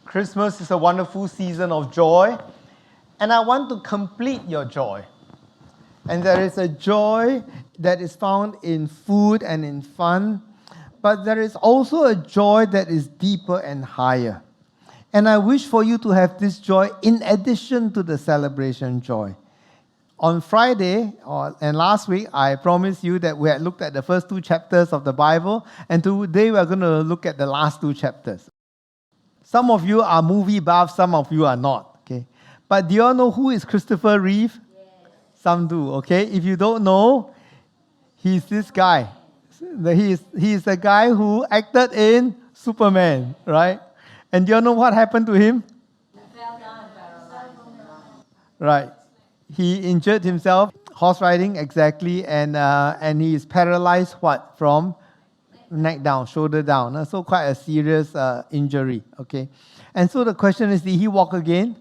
Christmas is a wonderful season of joy, and I want to complete your joy. And there is a joy that is found in food and in fun, but there is also a joy that is deeper and higher. And I wish for you to have this joy in addition to the celebration joy. On Friday and last week, I promised you that we had looked at the first 2 chapters of the Bible, and today we're going to look at the last 2 chapters. Some of you are movie buffs, some of you are not. Okay, but do you all know who is Christopher Reeve? Yes. Some do. Okay, if you don't know, he's this guy. He's the guy who acted in Superman, right? And do you all know what happened to him? He fell down and paralyzed. Right. He injured himself, horse riding, exactly, and he is paralyzed from neck down, shoulder down. So quite a serious injury, okay? And so the question is, did he walk again?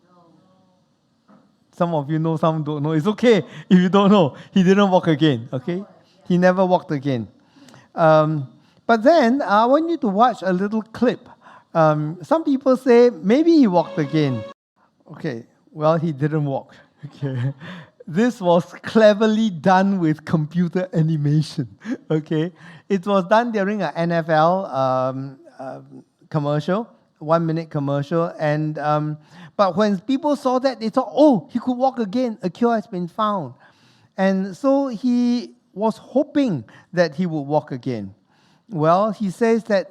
No. Some of you know, some don't know. It's okay if you don't know. He didn't walk again, okay? He never walked again. But then, I want you to watch a little clip. Some people say, maybe he walked again. Okay, well, he didn't walk. Okay. This was cleverly done with computer animation. Okay, it was done during an NFL commercial, 1-minute commercial, and but when people saw that, they thought, "Oh, he could walk again. A cure has been found," and so he was hoping that he would walk again. Well, he says that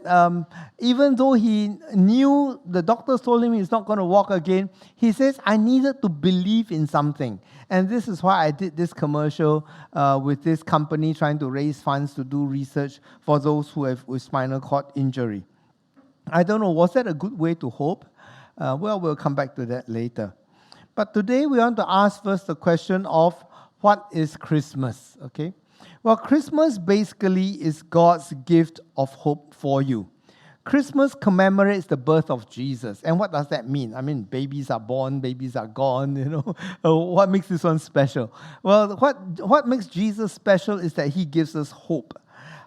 even though he knew the doctors told him he's not going to walk again, he says, I needed to believe in something. And this is why I did this commercial with this company trying to raise funds to do research for those who have with spinal cord injury. I don't know, was that a good way to hope? Well, we'll come back to that later. But today we want to ask first the question of what is Christmas, okay? Well, Christmas basically is God's gift of hope for you. Christmas commemorates the birth of Jesus. And what does that mean? I mean, babies are born, babies are gone, you know. What makes this one special? Well, what makes Jesus special is that he gives us hope.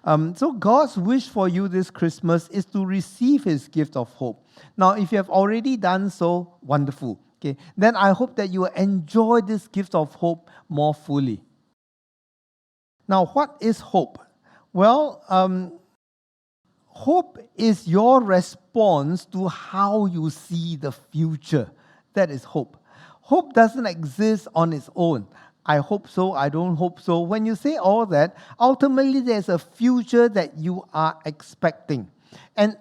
So God's wish for you this Christmas is to receive his gift of hope. Now, if you have already done so, wonderful. Okay, then I hope that you will enjoy this gift of hope more fully. Now, what is hope? Well, hope is your response to how you see the future. That is hope. Hope doesn't exist on its own. I hope so, I don't hope so. When you say all that, ultimately there's a future that you are expecting. And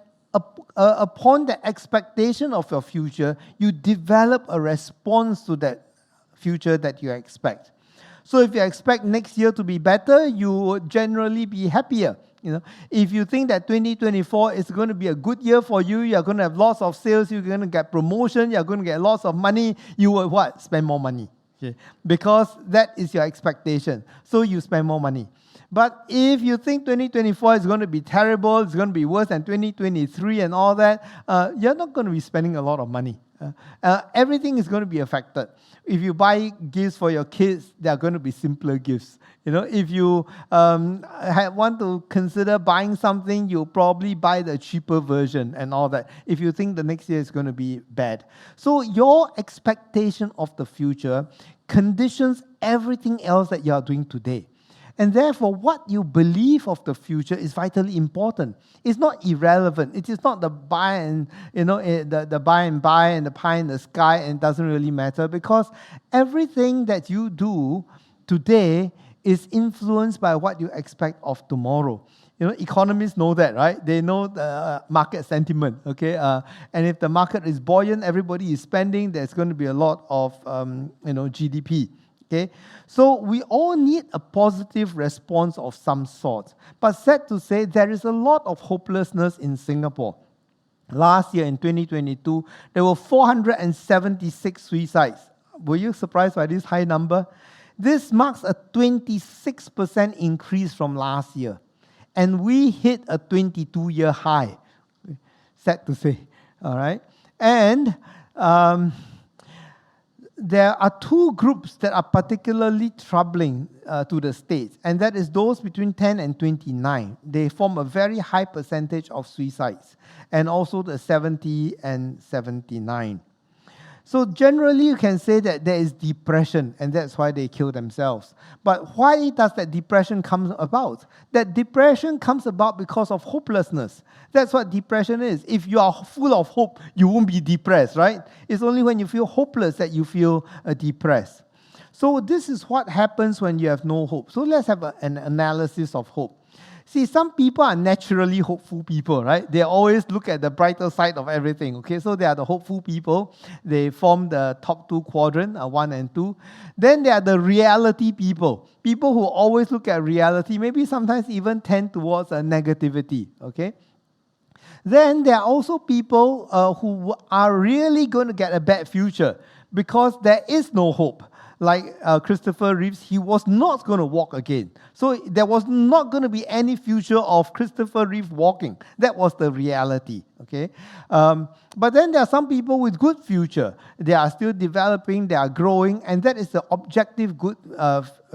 upon the expectation of your future, you develop a response to that future that you expect. So if you expect next year to be better, you will generally be happier. You know, if you think that 2024 is going to be a good year for you, you're going to have lots of sales, you're going to get promotion, you're going to get lots of money, you will what? Spend more money. Okay? Because that is your expectation. So you spend more money. But if you think 2024 is going to be terrible, it's going to be worse than 2023 and all that, you're not going to be spending a lot of money. Everything is going to be affected. If you buy gifts for your kids, they are going to be simpler gifts. You know, if you want to consider buying something, you'll probably buy the cheaper version and all that, if you think the next year is going to be bad. So your expectation of the future conditions everything else that you are doing today. And therefore, what you believe of the future is vitally important. It's not irrelevant. It is not the buy and the buy and buy and the pie in the sky, and it doesn't really matter, because everything that you do today is influenced by what you expect of tomorrow. You know, economists know that, right? They know the market sentiment, okay? And if the market is buoyant, everybody is spending, there's going to be a lot of GDP. Okay? So we all need a positive response of some sort. But sad to say, there is a lot of hopelessness in Singapore. Last year in 2022, there were 476 suicides. Were you surprised by this high number? This marks a 26% increase from last year. And we hit a 22-year high. Sad to say. All right? And there are two groups that are particularly troubling to the states, and that is those between 10 and 29. They form a very high percentage of suicides, and also the 70 and 79. So generally, you can say that there is depression, and that's why they kill themselves. But why does that depression come about? That depression comes about because of hopelessness. That's what depression is. If you are full of hope, you won't be depressed, right? It's only when you feel hopeless that you feel depressed. So this is what happens when you have no hope. So let's have an analysis of hope. See, some people are naturally hopeful people, right? They always look at the brighter side of everything, okay? So they are the hopeful people. They form the top two quadrant, 1 and 2. Then there are the reality people. People who always look at reality, maybe sometimes even tend towards negativity, okay? Then there are also people who are really going to get a bad future because there is no hope. Like Christopher Reeves, he was not going to walk again. So there was not going to be any future of Christopher Reeves walking. That was the reality, okay? But then there are some people with good future. They are still developing, they are growing, and that is the objective good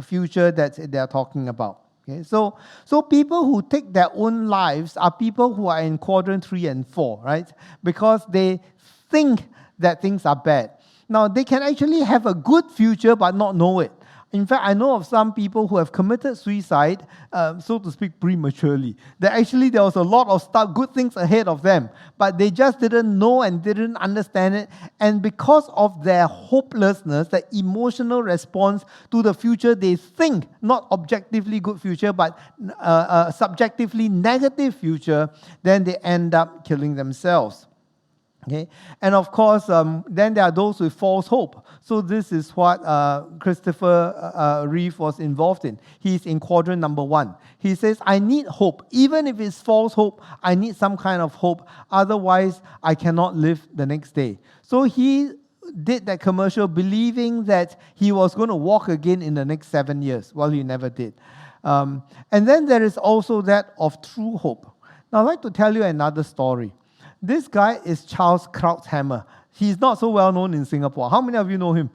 future that they are talking about. Okay? So people who take their own lives are people who are in quadrant 3 and 4, right? Because they think that things are bad. Now, they can actually have a good future but not know it. In fact, I know of some people who have committed suicide, so to speak, prematurely. That actually there was a lot of stuff, good things ahead of them, but they just didn't know and didn't understand it. And because of their hopelessness, the emotional response to the future, they think not objectively good future, but subjectively negative future, then they end up killing themselves. Okay? And of course, then there are those with false hope. So this is what Christopher Reeve was involved in. He's in quadrant number 1. He says, I need hope. Even if it's false hope, I need some kind of hope. Otherwise, I cannot live the next day. So he did that commercial believing that he was going to walk again in the next 7 years. Well, he never did. And then there is also that of true hope. Now, I'd like to tell you another story. This guy is Charles Krauthammer. He's not so well known in Singapore. How many of you know him?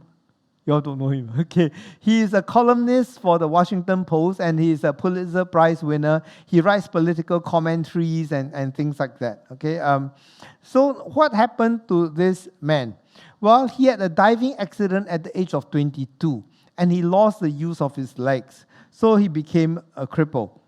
You all don't know him. Okay. He is a columnist for the Washington Post, and he is a Pulitzer Prize winner. He writes political commentaries and things like that. Okay. So what happened to this man? Well, he had a diving accident at the age of 22, and he lost the use of his legs. So he became a cripple.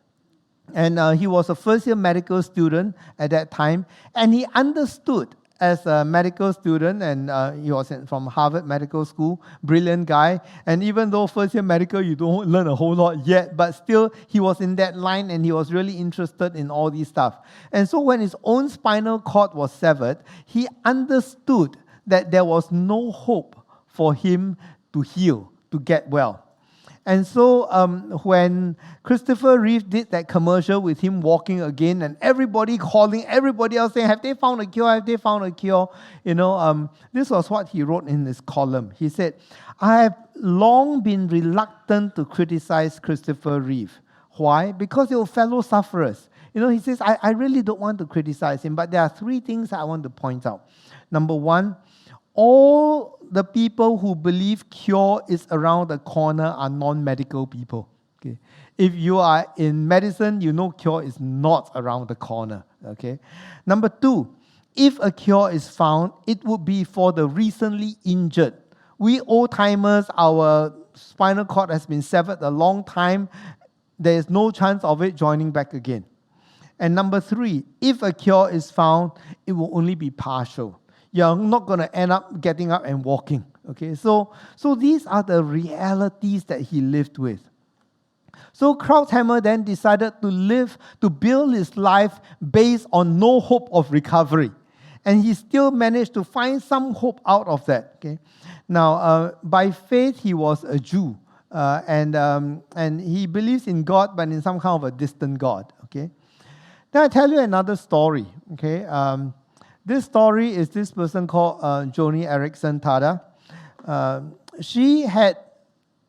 And he was a first-year medical student at that time, and he understood as a medical student, and he was from Harvard Medical School, brilliant guy. And even though first-year medical, you don't learn a whole lot yet, but still he was in that line, and he was really interested in all these stuff. And so when his own spinal cord was severed, he understood that there was no hope for him to heal, to get well. And so when Christopher Reeve did that commercial with him walking again, and everybody calling, everybody else saying, have they found a cure? Have they found a cure? This was what he wrote in his column. He said, I have long been reluctant to criticize Christopher Reeve. Why? Because they were fellow sufferers. He says, I really don't want to criticize him, but there are 3 things I want to point out. Number 1, all the people who believe cure is around the corner are non-medical people. Okay? If you are in medicine, you know cure is not around the corner. Okay? Number 2, if a cure is found, it would be for the recently injured. We old-timers, our spinal cord has been severed a long time. There is no chance of it joining back again. And number 3, if a cure is found, it will only be partial. You're not going to end up getting up and walking. Okay, so these are the realities that he lived with. So Krauthammer then decided to build his life based on no hope of recovery. And he still managed to find some hope out of that. Okay, now, by faith, he was a Jew. And he believes in God, but in some kind of a distant God. Okay, now I tell you another story. Okay, this story is this person called Joni Eareckson Tada. She had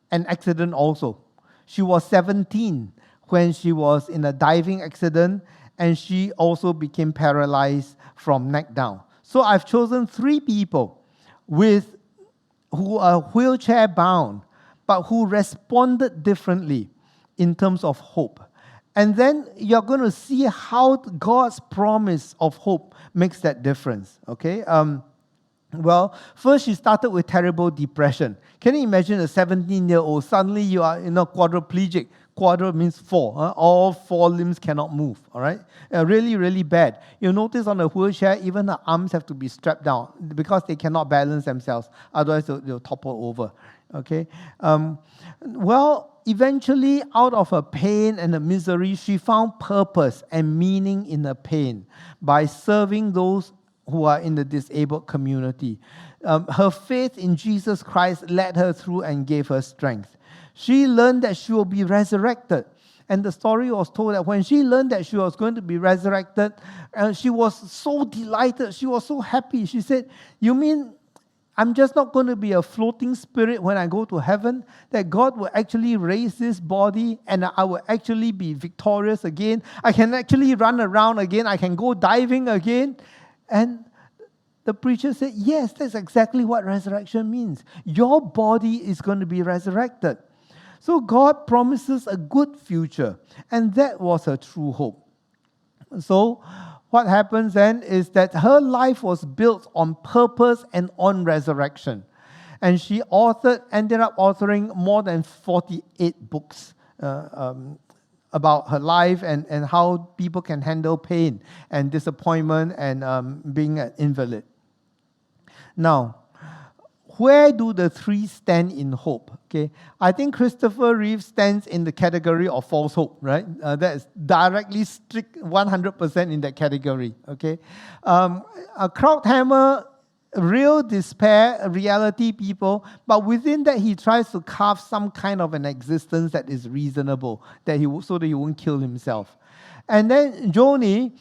an accident also. She was 17 when she was in a diving accident, and she also became paralyzed from neck down. So I've chosen 3 people with who are wheelchair bound, but who responded differently in terms of hope. And then you're going to see how God's promise of hope makes that difference. Okay? Well, first she started with terrible depression. Can you imagine a 17-year-old, suddenly you are quadriplegic. Quadra means four. All four limbs cannot move. All right? Really, really bad. You'll notice on the wheelchair, even her arms have to be strapped down because they cannot balance themselves. Otherwise, they'll topple over. Okay? Well, eventually, out of her pain and her misery, she found purpose and meaning in her pain by serving those who are in the disabled community. Her faith in Jesus Christ led her through and gave her strength. She learned that she will be resurrected. And the story was told that when she learned that she was going to be resurrected, she was so delighted. She was so happy. She said, "You mean I'm just not going to be a floating spirit when I go to heaven, that God will actually raise this body and I will actually be victorious again. I can actually run around again. I can go diving again." And the preacher said, yes, that's exactly what resurrection means. Your body is going to be resurrected. So God promises a good future, and that was her true hope. So what happens then is that her life was built on purpose and on resurrection. And she ended up authoring more than 48 books about her life and how people can handle pain and disappointment and being an invalid. Now, where do the three stand in hope? Okay, I think Christopher Reeve stands in the category of false hope, right? That is directly strict 100% in that category. Okay, a Krauthammer, real despair, reality people, but within that he tries to carve some kind of an existence that is reasonable, so that he won't kill himself. And then Joni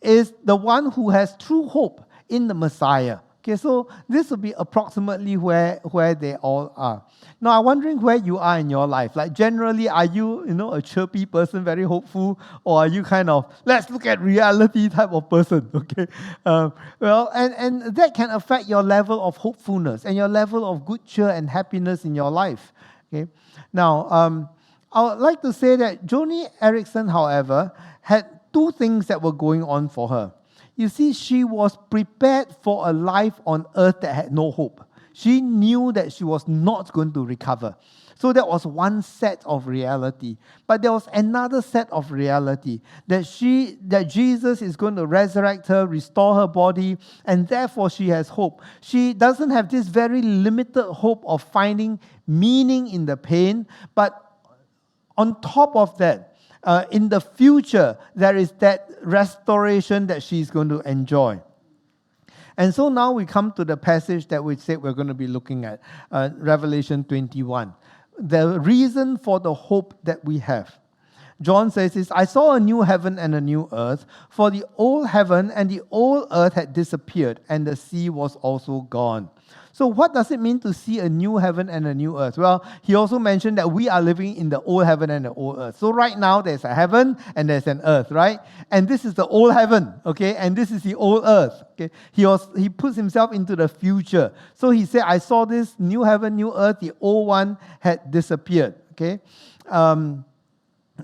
is the one who has true hope in the Messiah. Okay, so this will be approximately where they all are. Now, I'm wondering where you are in your life. Like, generally, are you, a chirpy person, very hopeful, or are you kind of, let's look at reality type of person, okay? Well, and that can affect your level of hopefulness and your level of good cheer and happiness in your life, okay? Now, I would like to say that Joni Eareckson, however, had two things that were going on for her. You see, she was prepared for a life on earth that had no hope. She knew that she was not going to recover. So that was one set of reality. But there was another set of reality, that Jesus is going to resurrect her, restore her body, and therefore she has hope. She doesn't have this very limited hope of finding meaning in the pain, but on top of that, in the future, there is that restoration that she's going to enjoy. And so now we come to the passage that we said we're going to be looking at, Revelation 21. The reason for the hope that we have. John says this, "I saw a new heaven and a new earth, for the old heaven and the old earth had disappeared, and the sea was also gone." So what does it mean to see a new heaven and a new earth? Well, he also mentioned that we are living in the old heaven and the old earth. So right now there's a heaven and there's an earth, right? And this is the old heaven, okay? And this is the old earth, okay? He puts himself into the future. So he said, "I saw this new heaven, new earth, the old one had disappeared," okay?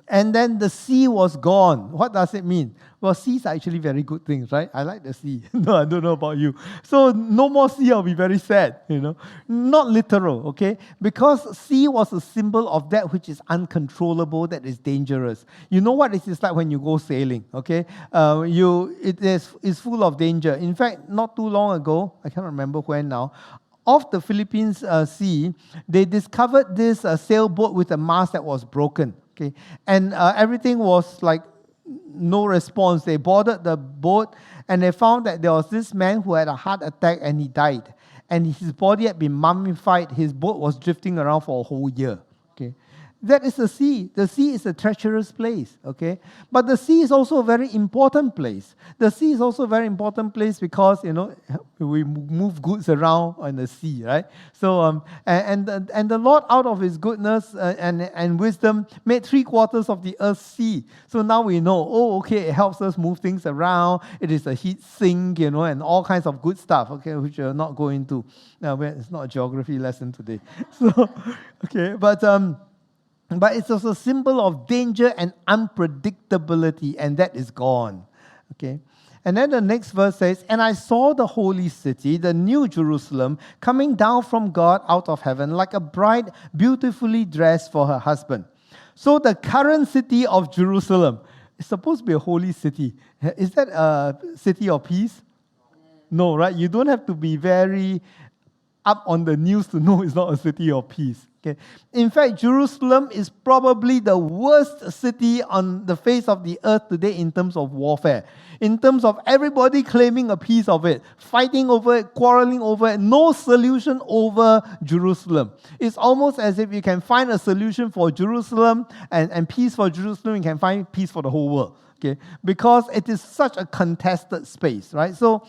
And then the sea was gone. What does it mean? Well, seas are actually very good things, right? I like the sea. No, I don't know about you. So no more sea, I'll be very sad, Not literal, okay? Because sea was a symbol of that which is uncontrollable, that is dangerous. You know what it is like when you go sailing, okay? It's full of danger. In fact, not too long ago, I can't remember when now, off the Philippines Sea, they discovered this sailboat with a mast that was broken. Okay, and everything was like no response. They boarded the boat and they found that there was this man who had a heart attack and he died. And his body had been mummified. His boat was drifting around for a whole year. Okay, That is the sea. The sea is a treacherous place, okay? But the sea is also a very important place. The sea is also a very important place because, we move goods around on the sea, right? So, and the Lord, out of His goodness and wisdom, made 3/4 of the earth sea. So now we know, it helps us move things around. It is a heat sink, and all kinds of good stuff, okay, which we're not going to. It's not a geography lesson today. So, okay, but it's also a symbol of danger and unpredictability, and that is gone. Okay? And then the next verse says, "And I saw the holy city, the new Jerusalem, coming down from God out of heaven, like a bride beautifully dressed for her husband." So the current city of Jerusalem is supposed to be a holy city. Is that a city of peace? No, right? You don't have to be very up on the news to know it's not a city of peace. Okay. In fact, Jerusalem is probably the worst city on the face of the earth today in terms of warfare. In terms of everybody claiming a piece of it, fighting over it, quarreling over it, no solution over Jerusalem. It's almost as if you can find a solution for Jerusalem and peace for Jerusalem, you can find peace for the whole world. Okay, because it is such a contested space, right? So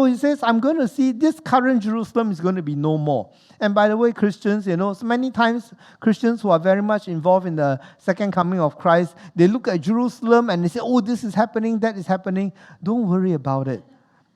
he says, I'm going to see this current Jerusalem is going to be no more. And by the way, Christians, so many times Christians who are very much involved in the second coming of Christ, they look at Jerusalem and they say, this is happening, that is happening. Don't worry about it.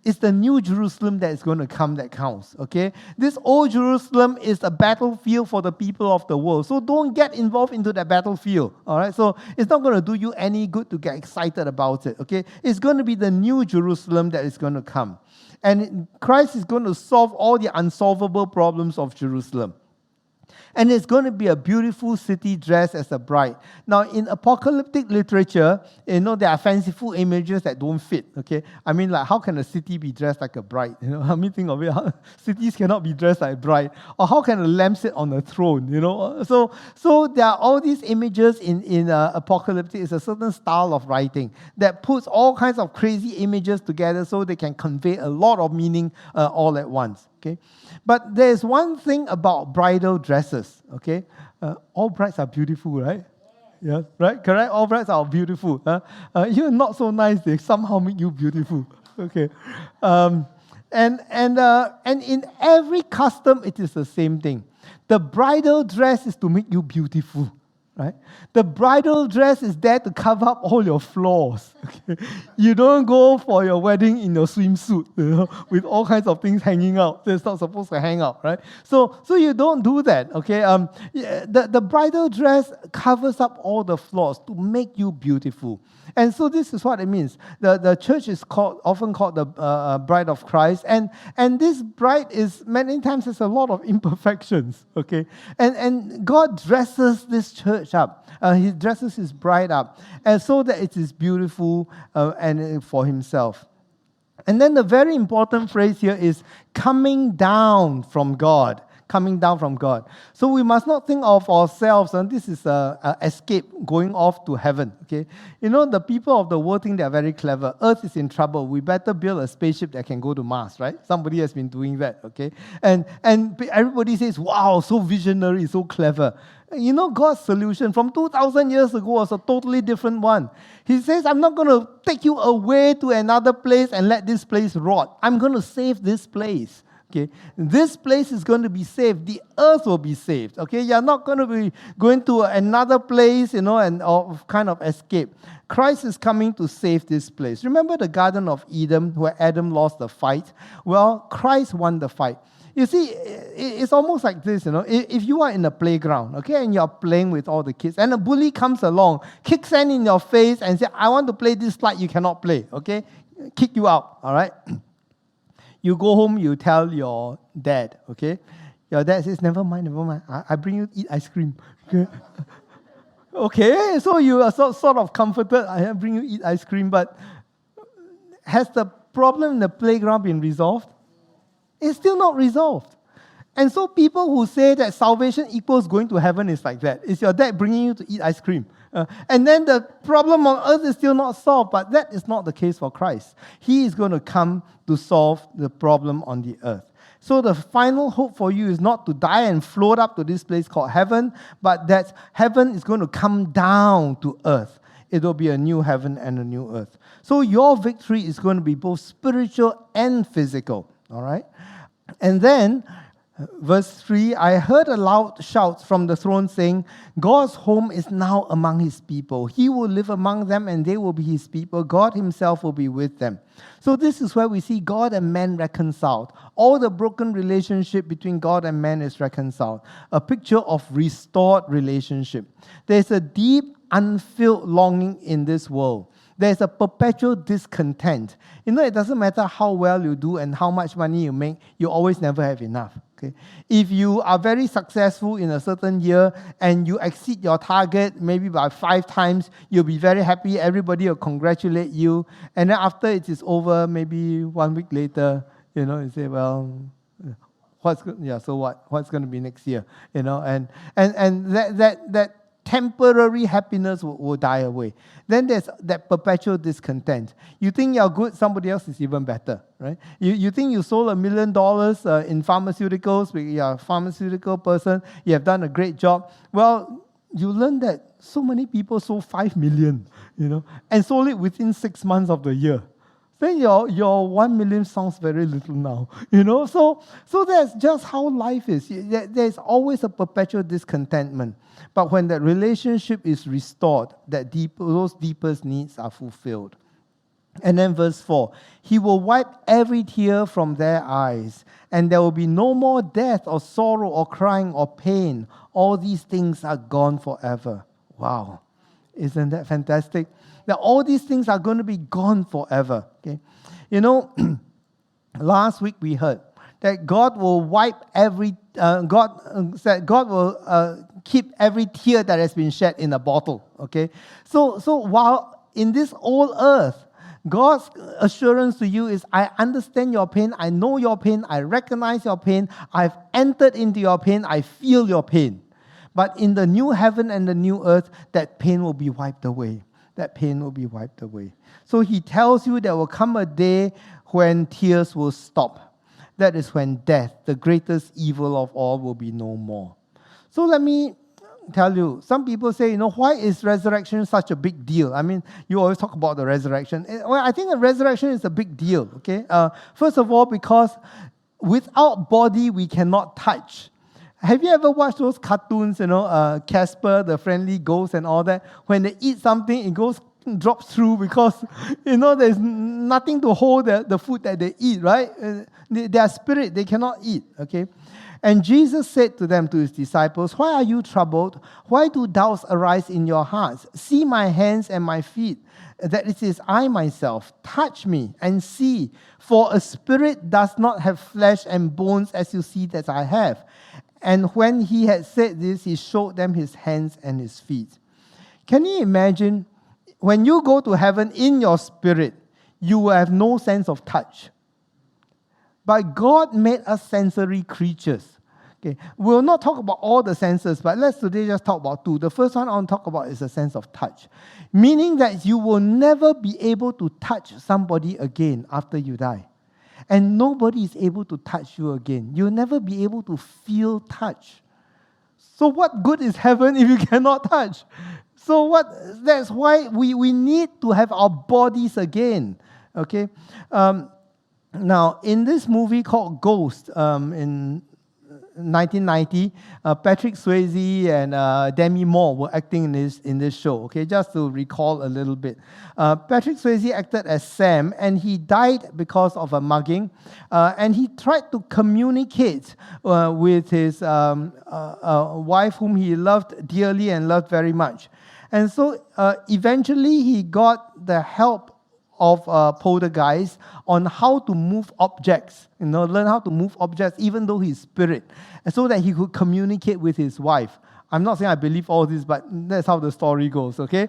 It's the new Jerusalem that is going to come that counts, okay? This old Jerusalem is a battlefield for the people of the world. So don't get involved into that battlefield, all right? So it's not going to do you any good to get excited about it, okay? It's going to be the new Jerusalem that is going to come. And Christ is going to solve all the unsolvable problems of Jerusalem. And it's going to be a beautiful city dressed as a bride. Now, in apocalyptic literature, there are fanciful images that don't fit, okay? I mean, like, how can a city be dressed like a bride? I mean, think of it, cities cannot be dressed like a bride. Or how can a lamb sit on a throne, So there are all these images in apocalyptic. It's a certain style of writing that puts all kinds of crazy images together so they can convey a lot of meaning all at once, okay? But there's one thing about bridal dresses, okay? All brides are beautiful, right? Yeah, right? Correct? All brides are beautiful. You're not so nice, they somehow make you beautiful. Okay. And in every custom, it is the same thing. The bridal dress is to make you beautiful. Right? The bridal dress is there to cover up all your flaws. Okay? You don't go for your wedding in your swimsuit, with all kinds of things hanging out. It's not supposed to hang out, right? So you don't do that. Okay? The bridal dress covers up all the flaws to make you beautiful. And so this is what it means. The church is often called the bride of Christ, and this bride is many times has a lot of imperfections. Okay, and God dresses this church up. He dresses His bride up, and so that it is beautiful and for Himself. And then the very important phrase here is coming down from God. Coming down from God. So we must not think of ourselves, and this is an escape going off to heaven. Okay, the people of the world think they are very clever. Earth is in trouble. We better build a spaceship that can go to Mars, right? Somebody has been doing that. Okay, and everybody says, "Wow, so visionary, so clever." God's solution from 2,000 years ago was a totally different one. He says, I'm not going to take you away to another place and let this place rot. I'm going to save this place. Okay, this place is going to be saved. The earth will be saved. Okay, you're not going to be going to another place, and kind of escape. Christ is coming to save this place. Remember the Garden of Eden where Adam lost the fight? Well, Christ won the fight. You see, it's almost like this, If you are in a playground, okay, and you're playing with all the kids, and a bully comes along, kicks sand in your face and says, I want to play this slide, you cannot play, okay? Kick you out, all right? You go home, you tell your dad, okay? Your dad says, never mind. I bring you to eat ice cream. Okay, okay, so you are sort of comforted. I bring you to eat ice cream, but has the problem in the playground been resolved? It's still not resolved. And so people who say that salvation equals going to heaven is like that. It's your dad bringing you to eat ice cream. And then the problem on earth is still not solved, but that is not the case for Christ. He is going to come to solve the problem on the earth. So the final hope for you is not to die and float up to this place called heaven, but that heaven is going to come down to earth. It will be a new heaven and a new earth. So your victory is going to be both spiritual and physical. All right? And then, verse 3, I heard a loud shout from the throne saying, God's home is now among his people. He will live among them and they will be his people. God himself will be with them. So this is where we see God and man reconciled. All the broken relationship between God and man is reconciled. A picture of restored relationship. There's a deep, unfilled longing in this world. There's a perpetual discontent. You know, it doesn't matter how well you do and how much money you make, you always never have enough. Okay? If you are very successful in a certain year and you exceed your target maybe by 5 times, you'll be very happy. Everybody will congratulate you. And then after it is over, maybe 1 week later, you say, well, so what? What's going to be next year? And that temporary happiness will die away. Then there's that perpetual discontent. You think you're good, somebody else is even better, right? You think you sold $1 million in pharmaceuticals, you're a pharmaceutical person, you have done a great job. Well, you learn that so many people sold 5 million, and sold it within 6 months of the year. Then your 1 million sounds very little now, So that's just how life is. There's always a perpetual discontentment. But when that relationship is restored, those deepest needs are fulfilled. And then verse 4, he will wipe every tear from their eyes, and there will be no more death or sorrow or crying or pain. All these things are gone forever. Wow. Isn't that fantastic? That all these things are going to be gone forever. Okay, last week we heard that God will wipe God said God will keep every tear that has been shed in a bottle. Okay, so while in this old earth, God's assurance to you is, I understand your pain, I know your pain, I recognize your pain, I've entered into your pain, I feel your pain. But in the new heaven and the new earth, that pain will be wiped away. That pain will be wiped away. So he tells you there will come a day when tears will stop. That is when death, the greatest evil of all, will be no more. So let me tell you, some people say, why is resurrection such a big deal? I mean, you always talk about the resurrection. Well, I think the resurrection is a big deal, okay? First of all, because without body, we cannot touch. Have you ever watched those cartoons, Casper, the friendly ghost and all that? When they eat something, it drops through because, there's nothing to hold the food that they eat, right? They are spirit, they cannot eat, okay? And Jesus said to them, to his disciples, why are you troubled? Why do doubts arise in your hearts? See my hands and my feet, that it is I myself. Touch me and see, for a spirit does not have flesh and bones as you see that I have. And when he had said this, he showed them his hands and his feet. Can you imagine, when you go to heaven in your spirit, you will have no sense of touch. But God made us sensory creatures. Okay, we'll not talk about all the senses, but let's today just talk about 2. The first one I want to talk about is the sense of touch. Meaning that you will never be able to touch somebody again after you die. And nobody is able to touch you again. You'll never be able to feel touch. So what good is heaven if you cannot touch? That's why we need to have our bodies again. Okay? Now, in this movie called Ghost, in 1990, Patrick Swayze and Demi Moore were acting in this show. Okay, just to recall a little bit. Patrick Swayze acted as Sam, and he died because of a mugging. And he tried to communicate with his wife, whom he loved dearly and loved very much. And so eventually he got the help of poltergeist on how to move objects, learn how to move objects even though he's spirit, so that he could communicate with his wife. I'm not saying I believe all this, but that's how the story goes, okay?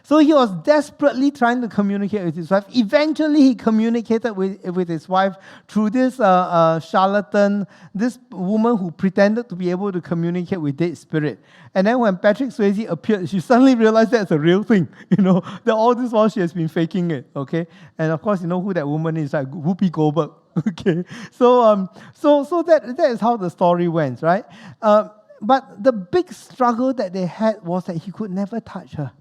So he was desperately trying to communicate with his wife. Eventually, he communicated with his wife through this charlatan, this woman who pretended to be able to communicate with dead spirit. And then when Patrick Swayze appeared, she suddenly realized that's a real thing. That all this while she has been faking it. Okay, and of course, you know who that woman is, like Whoopi Goldberg. Okay, so that is how the story went, right? But the big struggle that they had was that he could never touch her.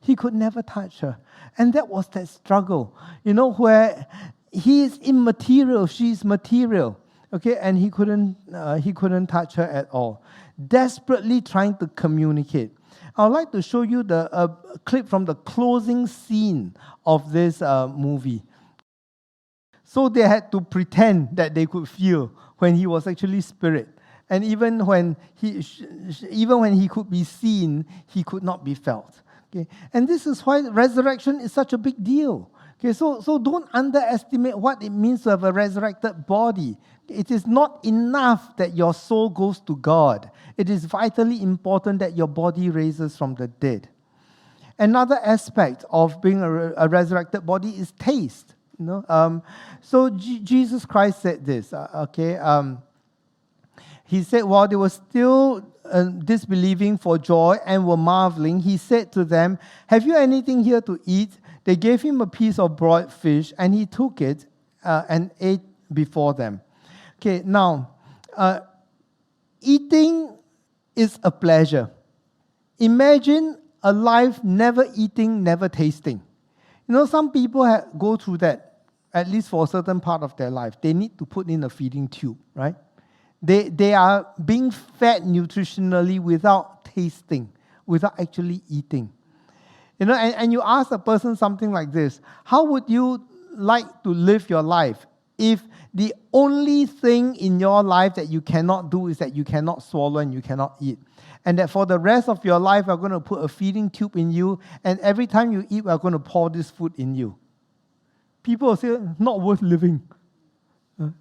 He could never touch her. And that was that struggle, where he is immaterial, she is material. Okay, and he couldn't touch her at all. Desperately trying to communicate. I would like to show you a clip from the closing scene of this movie. So they had to pretend that they could feel when he was actually spirit. And even when he could be seen, he could not be felt. Okay? And this is why resurrection is such a big deal. Okay, so don't underestimate what it means to have a resurrected body. It is not enough that your soul goes to God. It is vitally important that your body raises from the dead. Another aspect of being a resurrected body is taste. So Jesus Christ said this. He said, while they were still disbelieving for joy and were marveling, he said to them, "Have you anything here to eat?" They gave him a piece of broiled fish, and he took it and ate before them. Okay, now, eating is a pleasure. Imagine a life never eating, never tasting. Some people go through that, at least for a certain part of their life. They need to put in a feeding tube, right? They are being fed nutritionally without tasting, without actually eating. And you ask a person something like this: how would you like to live your life if the only thing in your life that you cannot do is that you cannot swallow and you cannot eat? And that for the rest of your life, we're going to put a feeding tube in you, and every time you eat, we're going to pour this food in you. People will say, not worth living.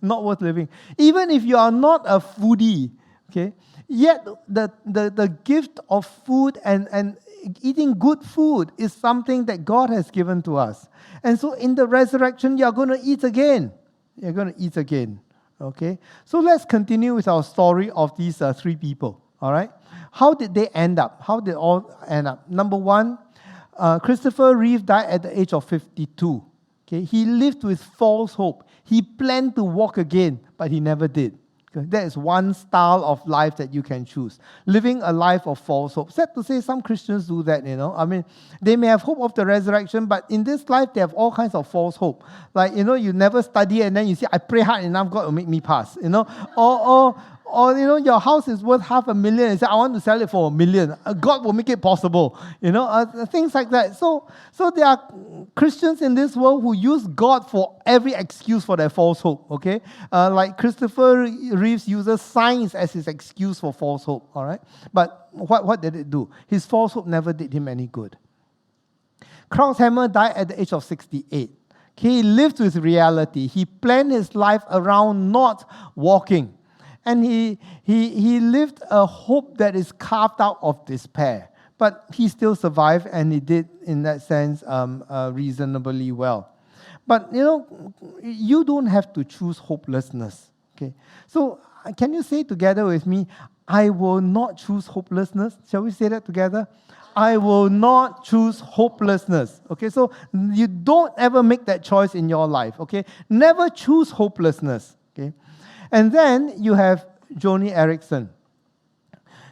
Not worth living. Even if you are not a foodie, okay, yet the gift of food and eating good food is something that God has given to us. And so in the resurrection, you're going to eat again. You're going to eat again. Okay? So let's continue with our story of these three people. All right? How did they end up? How did all end up? Number one, Christopher Reeve died at the age of 52. Okay? He lived with false hope. He planned to walk again, but he never did. Okay? That is one style of life that you can choose. Living a life of false hope. Sad to say, some Christians do that, I mean, they may have hope of the resurrection, but in this life, they have all kinds of false hope. Like, you never study and then you say, I pray hard enough, God will make me pass, Or your house is worth $500,000 and say, I want to sell it for $1 million. God will make it possible. Things like that. So there are Christians in this world who use God for every excuse for their false hope. Okay, like Christopher Reeves uses science as his excuse for false hope. All right, but what did it do? His false hope never did him any good. Kraushammer died at the age of 68. He lived with reality. He planned his life around not walking. And he lived a hope that is carved out of despair. But he still survived, and he did, in that sense, reasonably well. But, you don't have to choose hopelessness. Okay? So, can you say together with me, I will not choose hopelessness? Shall we say that together? I will not choose hopelessness. Okay, so you don't ever make that choice in your life. Okay? Never choose hopelessness. Okay? And then you have Joni Eareckson.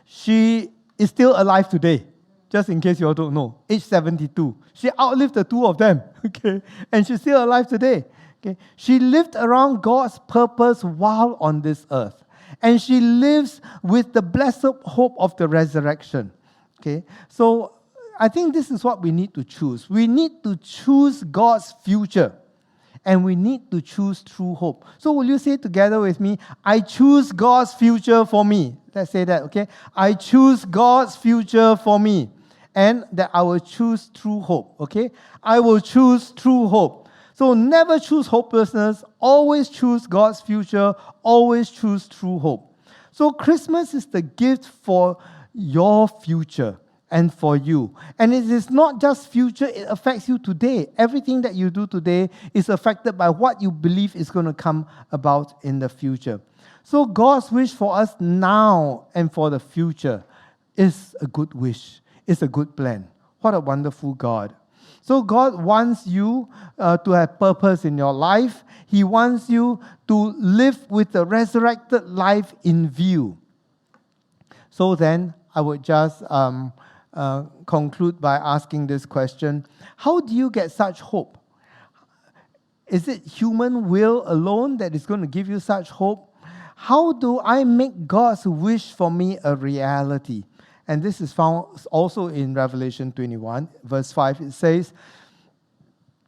She is still alive today, just in case you all don't know, age 72. She outlived the two of them, okay? And she's still alive today. Okay? She lived around God's purpose while on this earth. And she lives with the blessed hope of the resurrection. Okay? So I think this is what we need to choose. We need to choose God's future. And we need to choose true hope. So will you say together with me, I choose God's future for me. Let's say that, okay? I choose God's future for me. And that I will choose true hope, okay? I will choose true hope. So never choose hopelessness. Always choose God's future. Always choose true hope. So Christmas is the gift for your future. and for you. And it is not just future, it affects you today. Everything that you do today is affected by what you believe is going to come about in the future. So God's wish for us now and for the future is a good wish. It's a good plan. What a wonderful God. So God wants you to have purpose in your life. He wants you to live with the resurrected life in view. So then, I would just conclude by asking this question. How do you get such hope? Is it human will alone that is going to give you such hope? How do I make God's wish for me a reality? And this is found also in Revelation 21, verse 5. It says,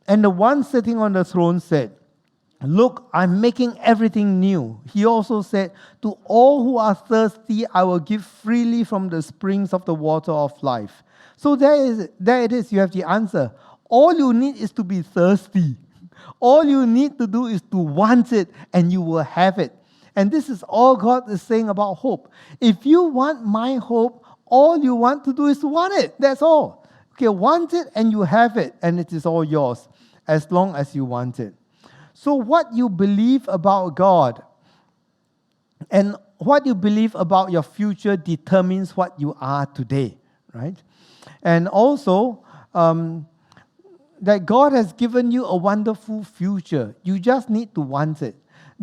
"And the one sitting on the throne said, 'Look, I'm making everything new.' He also said, 'To all who are thirsty, I will give freely from the springs of the water of life.'" So there it is. You have the answer. All you need is to be thirsty. All you need to do is to want it, and you will have it. And this is all God is saying about hope. If you want my hope, all you want to do is to want it. That's all. Okay, want it and you have it, and it is all yours as long as you want it. So what you believe about God and what you believe about your future determines what you are today, right? And also, that God has given you a wonderful future. You just need to want it.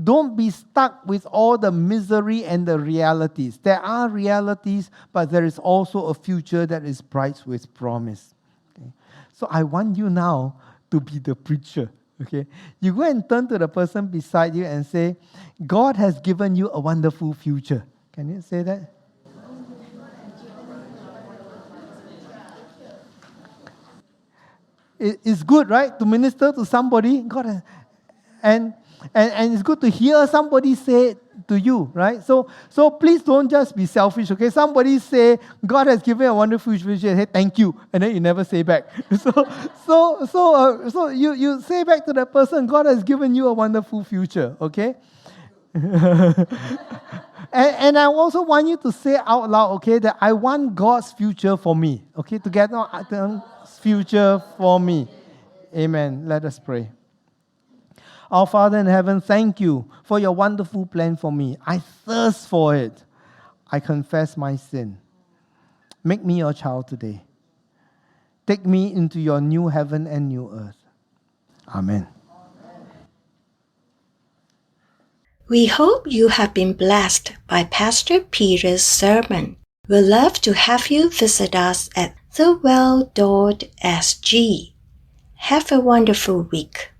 Don't be stuck with all the misery and the realities. There are realities, but there is also a future that is bright with promise. Okay? So I want you now to be the preacher. Okay? You go and turn to the person beside you and say, God has given you a wonderful future. Can you say that? It's good, right? To minister to somebody. God, and it's good to hear somebody say it to you, right? So please don't just be selfish, okay? Somebody say, God has given a wonderful future, hey, thank you, and then you never say back. So you say back to that person, God has given you a wonderful future, okay? and I also want you to say out loud, okay, that I want God's future for me, okay? To get God's future for me. Amen. Let us pray. Our Father in heaven, thank you for your wonderful plan for me. I thirst for it. I confess my sin. Make me your child today. Take me into your new heaven and new earth. Amen. We hope you have been blessed by Pastor Peter's sermon. We'd love to have you visit us at thewell.sg. Have a wonderful week.